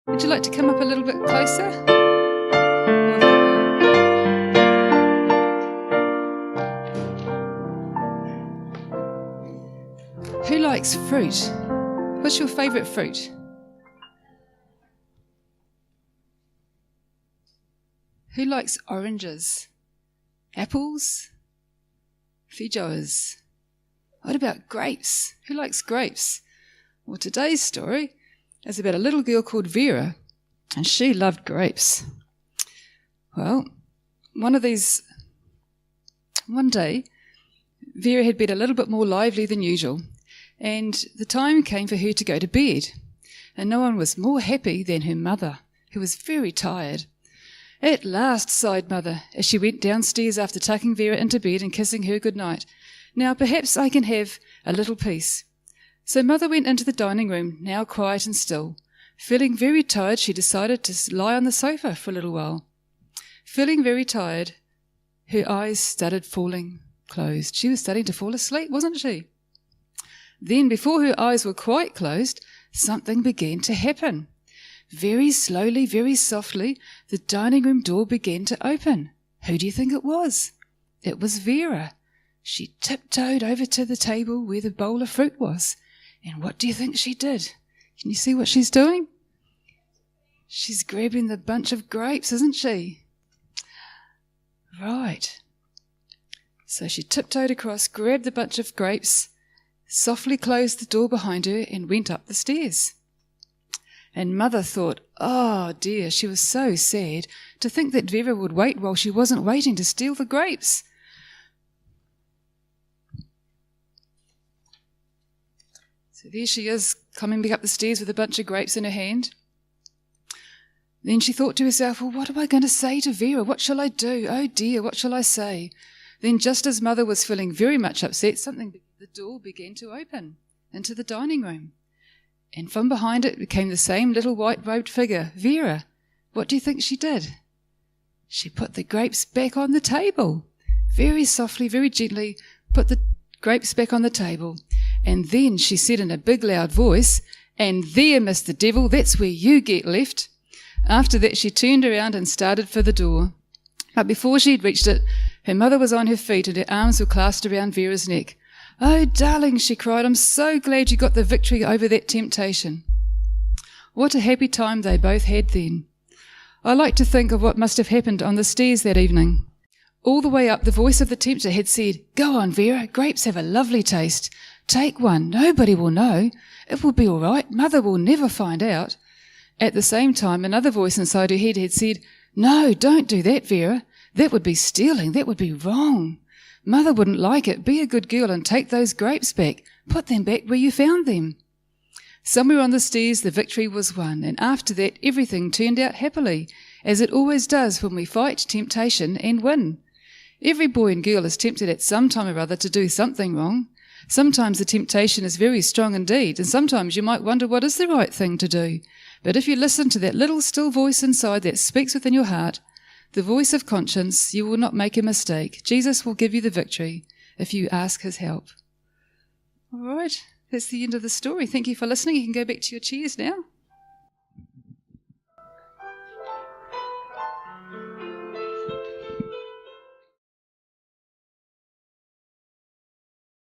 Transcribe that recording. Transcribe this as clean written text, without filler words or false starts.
Would you like to come up a little bit closer? Who likes fruit? What's your favourite fruit? Who likes oranges? Apples? Feijoas? What about grapes? Who likes grapes? Well, today's story is about a little girl called Vira, and she loved grapes. Well, one day, Vira had been a little bit more lively than usual, and the time came for her to go to bed, and no one was more happy than her mother, who was very tired. "At last," sighed Mother, as she went downstairs after tucking Vira into bed and kissing her good night. "Now perhaps I can have a little peace." So Mother went into the dining room, now quiet and still. Feeling very tired, she decided to lie on the sofa for a little while. Feeling very tired, her eyes started falling closed. She was starting to fall asleep, wasn't she? Then, before her eyes were quite closed, something began to happen. Very slowly, very softly, the dining room door began to open. Who do you think it was? It was Vira. She tiptoed over to the table where the bowl of fruit was. And what do you think she did? Can you see what she's doing? She's grabbing the bunch of grapes, isn't she? Right. So she tiptoed across, grabbed the bunch of grapes, softly closed the door behind her, and went up the stairs. And Mother thought, oh dear, she was so sad to think that Vira would wait while she wasn't waiting to steal the grapes. So there she is, coming back up the stairs with a bunch of grapes in her hand. Then she thought to herself, well, what am I going to say to Vira? What shall I do? Oh dear, what shall I say? Then just as Mother was feeling very much upset, the door began to open into the dining room. And from behind it came the same little white-robed figure, Vira. What do you think she did? She put the grapes back on the table. Very softly, very gently, put the grapes back on the table. And then she said in a big loud voice, "And there, Mr. Devil, that's where you get left." After that, she turned around and started for the door. But before she had reached it, her mother was on her feet and her arms were clasped around Vera's neck. "Oh, darling," she cried, "I'm so glad you got the victory over that temptation." What a happy time they both had then. I like to think of what must have happened on the stairs that evening. All the way up, the voice of the tempter had said, "Go on, Vira, grapes have a lovely taste. Take one, nobody will know. It will be all right, Mother will never find out." At the same time, another voice inside her head had said, "No, don't do that, Vira. That would be stealing, that would be wrong. Mother wouldn't like it. Be a good girl and take those grapes back. Put them back where you found them." Somewhere on the stairs the victory was won, and after that everything turned out happily, as it always does when we fight temptation and win. Every boy and girl is tempted at some time or other to do something wrong. Sometimes the temptation is very strong indeed, and sometimes you might wonder what is the right thing to do. But if you listen to that little still voice inside that speaks within your heart, the voice of conscience, you will not make a mistake. Jesus will give you the victory if you ask his help. All right, that's the end of the story. Thank you for listening. You can go back to your chairs now.